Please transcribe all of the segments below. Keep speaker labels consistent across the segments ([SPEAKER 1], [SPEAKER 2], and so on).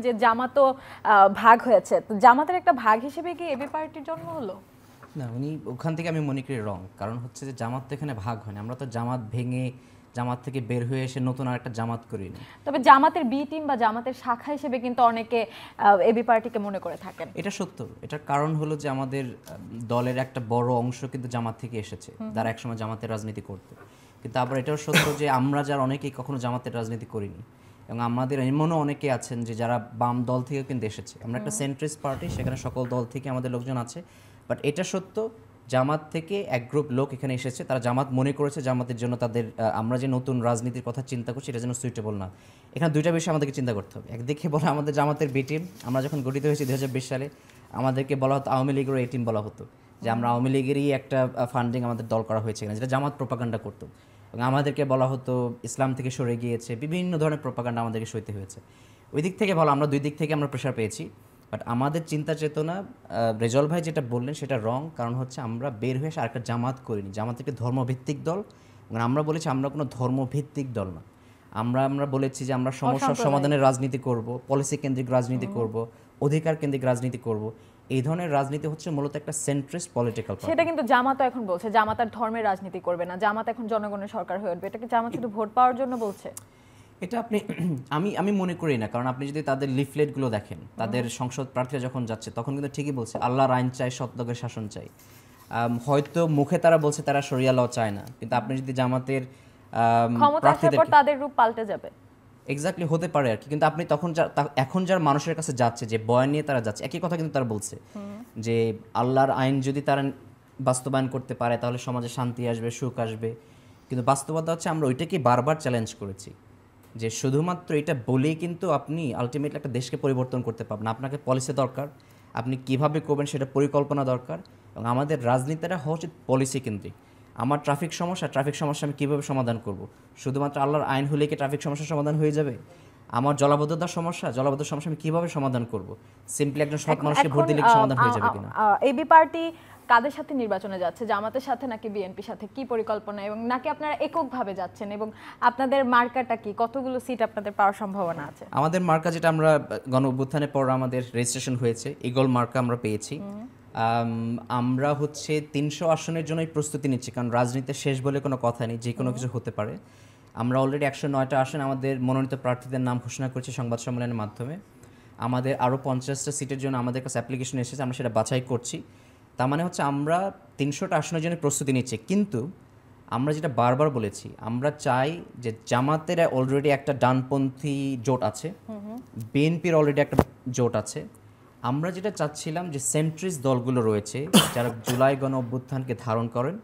[SPEAKER 1] যে জামাতও ভাগ হয়েছে, তো জামাতের একটা ভাগ হিসেবে কি এবি পার্টির জন্ম হলো?
[SPEAKER 2] না, উনি ওখান থেকে আমি মনে করি রং। কারণ হচ্ছে যে জামাত তো এখানে ভাগ হয়নি, আমরা তো জামাত ভেঙে জামাত থেকে বের হয়ে এসে নতুন আরেকটা জামাত করিনি।
[SPEAKER 1] তবে জামাতের বি টিম বা জামাতের শাখা হিসেবে কিন্তু অনেকে এবি পার্টিকে মনে করে থাকেন।
[SPEAKER 2] এটা সত্য। এটার কারণ হলো যে আমাদের দলের একটা বড় অংশ কিন্তু জামাত থেকে এসেছে, যারা একসময় জামাতের রাজনীতি করতো। কিন্তু আবার এটাও সত্য যে আমরা যারা অনেকেই কখনো জামাতের রাজনীতি করিনি, এবং আমাদের এমনও অনেকে আছেন যে যারা বাম দল থেকে কিন্তু এসেছে। আমরা একটা সেন্ট্রিস্ট পার্টি, সেখানে সকল দল থেকে আমাদের লোকজন আছে। বাট এটা সত্য, জামাত থেকে এক গ্রুপ লোক এখানে এসেছে, তারা জামাত মনে করেছে জামাতের জন্য তাদের আমরা যে নতুন রাজনীতির কথা চিন্তা করছি এটা যেন সুইটেবল না। এখানে দুইটা বিষয় আমাদেরকে চিন্তা করতে হবে। একদিকে বলা আমাদের জামাতের বি টিম, আমরা যখন গঠিত হয়েছি 2020 সালে, আমাদেরকে বলা হতো আওয়ামী লীগের এ টিম বলা হতো, যে আমরা আওয়ামী লীগেরই একটা ফান্ডিং আমাদের দল করা হয়েছে এখানে, যেটা জামাত প্রোপাগান্ডা করতো। এবং আমাদেরকে বলা হতো ইসলাম থেকে সরে গিয়েছে, বিভিন্ন ধরনের প্রোপাগান্ডা আমাদেরকে সইতে হয়েছে। ওই দিক থেকে বলা আমরা দুই দিক থেকে আমরা প্রেশার পেয়েছি। বাট আমাদের চিন্তা চেতনা, রেজল ভাই যেটা বললেন সেটা রং। কারণ হচ্ছে আমরা বের হয়ে এসে আরেকটা জামাত করিনি। জামাত একটা ধর্মভিত্তিক দল, এবং আমরা বলেছি আমরা কোনো ধর্মভিত্তিক দল না। আমরা বলেছি যে আমরা সমস্যার সমাধানের রাজনীতি করব, পলিসি কেন্দ্রিক রাজনীতি করব, অধিকার কেন্দ্রিক রাজনীতি করব। এই ধরনের রাজনীতি হচ্ছে মূলত একটা সেন্ট্রিস্ট পলিটিক্যাল পার্টি।
[SPEAKER 1] সেটা কিন্তু জামাতও এখন বলছে, জামাত আর ধর্মের রাজনীতি করবে না, জামাত এখন জনগণের সরকার হয়ে উঠবে। এটা কি জামাত শুধু ভোট পাওয়ার জন্য বলছে?
[SPEAKER 2] এটা আপনি আমি মনে করি না। কারণ আপনি যদি তাদের লিফলেটগুলো দেখেন, তাদের সংসদ প্রার্থীরা যখন যাচ্ছে তখন কিন্তু ঠিকই বলছে আল্লাহর আইন চাই, সত্যকের শাসন চাই। হয়তো মুখে তারা বলছে তারা শরিয়া ল চায় না, কিন্তু আপনি যদি জামাতের
[SPEAKER 1] ক্ষমতা আসার পর তাদের রূপ পাল্টে যাবে।
[SPEAKER 2] এক্স্যাক্টলি হতে পারে আর কি। কিন্তু আপনি তখন এখন যার মানুষের কাছে যাচ্ছে, যে বয়ান নিয়ে তারা যাচ্ছে, একই কথা কিন্তু তারা বলছে যে আল্লাহর আইন যদি তারা বাস্তবায়ন করতে পারে তাহলে সমাজে শান্তি আসবে, সুখ আসবে। কিন্তু বাস্তবতা হচ্ছে আমরা ওইটাকে বারবার চ্যালেঞ্জ করেছি যে শুধুমাত্র এটা বলেই কিন্তু আপনি আলটিমেটলি একটা দেশকে পরিবর্তন করতে পারবেন। আপনাকে পলিসি দরকার, আপনি কিভাবে করবেন সেটা পরিকল্পনা দরকার। এবং আমাদের রাজনীতিটা হওয়া উচিত পলিসি কেন্দ্রিক। আমার ট্রাফিক সমস্যা আমি কীভাবে সমাধান করব? শুধুমাত্র আল্লাহর আইন হলে কি ট্রাফিক সমস্যার সমাধান হয়ে যাবে? আমার জলাবদ্ধতার সমস্যা আমি কীভাবে সমাধান করব? সিম্পলি একজন সৎ মানুষকে ভোট দিলে কি সমাধান হয়ে যাবে কিনা?
[SPEAKER 1] এবি পার্টি কাদের সাথে নির্বাচনে যাচ্ছে? জামাতের সাথে নাকি বিএনপির সাথে? কি পরিকল্পনা, এবং নাকি আপনারা এককভাবে যাচ্ছেন? এবং আপনাদের মার্কাটা কি? কতগুলো সিট আপনাদের পাওয়ার সম্ভাবনা আছে?
[SPEAKER 2] আমাদের মার্কা যেটা আমরা গণ অভ্যুত্থানের পর আমাদের রেজিস্ট্রেশন হয়েছে, ইগল মার্কা আমরা পেয়েছি। আমরা হচ্ছে 300 আসনের জন্যই প্রস্তুতি নিচ্ছি, কারণ রাজনীতিতে শেষ বলে কোনো কথা নেই, যে কোনো কিছু হতে পারে। আমরা অলরেডি 109টা আসন আমাদের মনোনীত প্রার্থীদের নাম ঘোষণা করেছি সংবাদ সম্মেলনের মাধ্যমে। আমাদের আরও 50টা সিটের জন্য আমাদের কাছে অ্যাপ্লিকেশন এসেছে, আমরা সেটা বাছাই করছি। তার মানে হচ্ছে আমরা 300টা আসনের জন্য প্রস্তুতি নিচ্ছি। কিন্তু আমরা যেটা বারবার বলেছি, আমরা চাই যে জামাতের অলরেডি একটা ডানপন্থী জোট আছে, বিএনপির অলরেডি একটা জোট আছে। আমরা যেটা চাচ্ছিলাম যে সেন্ট্রিস্ট দলগুলো রয়েছে যারা জুলাই গণ অভ্যুত্থানকে ধারণ করেন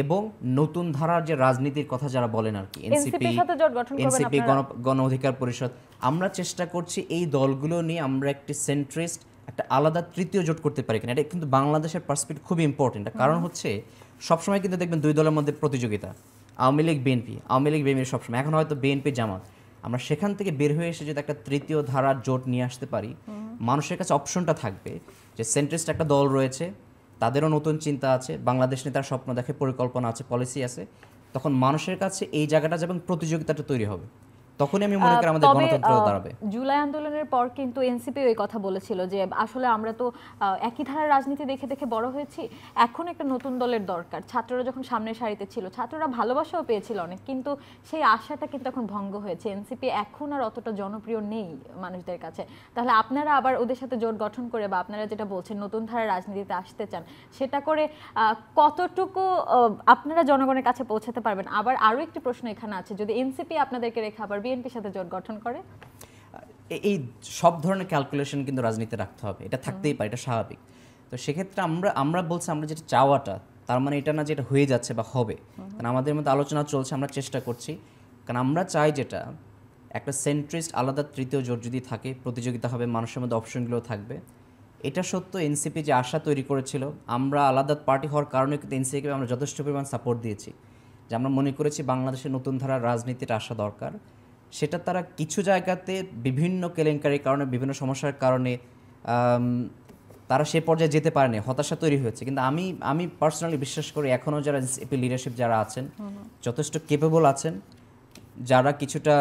[SPEAKER 2] এবং নতুন ধারার যে রাজনীতির কথা যারা বলেন আর কি, এনসিপি, গণ অধিকার পরিষদ, আমরা চেষ্টা করছি এই দলগুলো নিয়ে আমরা একটি সেন্ট্রিস্ট একটা আলাদা তৃতীয় জোট করতে পারি কিনা। এটা কিন্তু বাংলাদেশের পার্সপেক্টিভ খুবই ইম্পর্টেন্ট। কারণ হচ্ছে সবসময় কিন্তু দেখবেন দুই দলের মধ্যে প্রতিযোগিতা, আওয়ামী লীগ বিএনপি সবসময়। এখন হয়তো বিএনপি জামাত, আমরা সেখান থেকে বের হয়ে এসে যদি একটা তৃতীয় ধারার জোট নিয়ে আসতে পারি, মানুষের কাছে অপশনটা থাকবে যে সেন্ট্রিস্ট একটা দল রয়েছে, তাদেরও নতুন চিন্তা আছে, বাংলাদেশ নিয়ে তার স্বপ্ন দেখে, পরিকল্পনা আছে, পলিসি আছে। তখন মানুষের কাছে এই জায়গাটা যেমন প্রতিযোগিতাটা তৈরি হবে, তখনই আমি মনে করি আমাদের গণতন্ত্র দাঁড়াবে।
[SPEAKER 1] জুলাই আন্দোলনের পর কিন্তু এনসিপি ওই কথা বলেছিল যে আসলে আমরা তো একই ধারার রাজনীতি দেখে দেখে বড় হয়েছি, এখন একটা নতুন দলের দরকার। ছাত্ররা যখন সামনের সারিতে ছিল, ছাত্ররা ভালোবাসাও পেয়েছিল অনেক, কিন্তু সেই আশাটা কিন্তু এখন ভঙ্গ হয়েছে। এনসিপি এখন আর অতটা জনপ্রিয় নেই মানুষদের কাছে। তাহলে আপনারা আবার ওদের সাথে জোট গঠন করে, বা আপনারা যেটা বলছেন নতুন ধারার রাজনীতিতে আসতে চান, সেটা করে কতটুকু আপনারা জনগণের কাছে পৌঁছাতে পারবেন? আবার আরও একটি প্রশ্ন এখানে আছে, যদি এনসিপি আপনাদেরকে রেখে আবার বিএনপির সাথে জোট গঠন করে?
[SPEAKER 2] এই সব ধরনের ক্যালকুলেশন কিন্তু রাজনীতিতে রাখতে হবে, এটা থাকতেই পারে, এটা স্বাভাবিক। তো সেক্ষেত্রে আমরা বলছি আমরা যেটা চাওয়াটা, তার মানে এটা না যে এটা হয়ে যাচ্ছে বা হবে। কারণ আমাদের মধ্যে আলোচনা চলছে, আমরা চেষ্টা করছি। কারণ আমরা চাই যেটা একটা সেন্ট্রিস্ট আলাদা তৃতীয় জোট যদি থাকে, প্রতিযোগিতা হবে, মানুষের মধ্যে অপশনগুলো থাকবে। এটা সত্য, এনসিপি যে আশা তৈরি করেছিল, আমরা আলাদা পার্টি হওয়ার কারণে কিন্তু এনসিপিকে আমরা যথেষ্ট পরিমাণ সাপোর্ট দিয়েছি, যে আমরা মনে করেছি বাংলাদেশের নতুন ধারার রাজনীতির আসা দরকার। সেটা তারা কিছু জায়গাতে বিভিন্ন কেলেঙ্কারির কারণে, বিভিন্ন সমস্যার কারণে তারা সে পর্যায়ে যেতে পারেনি, হতাশা তৈরি হয়েছে। কিন্তু আমি পার্সোনালি বিশ্বাস করি এখনও যারা এনসিপি লিডারশিপ যারা আছেন যথেষ্ট কেপেবল আছেন, যারা কিছুটা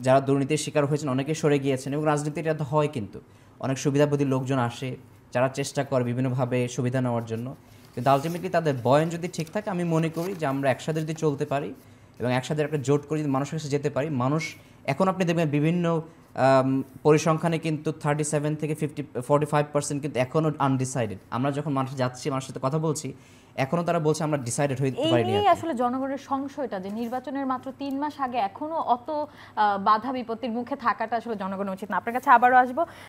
[SPEAKER 2] যারা দুর্নীতির শিকার হয়েছেন অনেকে সরে গিয়েছেন এবং রাজনীতির এটা হয় কিন্তু অনেক সুবিধাবাদী লোকজন আসে যারা চেষ্টা করে বিভিন্নভাবে সুবিধা নেওয়ার জন্য, কিন্তু আলটিমেটলি তাদের বয়ান যদি ঠিক থাকে আমি মনে করি যে আমরা একসাথে যদি চলতে পারি এবং একসাথে একটা জোট করে যদি মানুষের কাছে যেতে পারি, মানুষ এখন আপনি দেখবেন বিভিন্ন পরিসংখ্যানে কিন্তু 37 থেকে 45% কিন্তু এখনও আনডিসাইডেড। আমরা যখন মানুষ যাচ্ছি মানুষের সাথে কথা বলছি এখনও তারা বলছে আমরা ডিসাইডেড হইতে
[SPEAKER 1] এই
[SPEAKER 2] পারিনি।
[SPEAKER 1] নিয়েই আসলে জনগণের সংশয়টা যে নির্বাচনের মাত্র 3 মাস আগে এখনো অত বাধা বিপত্তির মুখে থাকাটা আসলে জনগণের উচিত না। আপনার কাছে আবারও আসবো।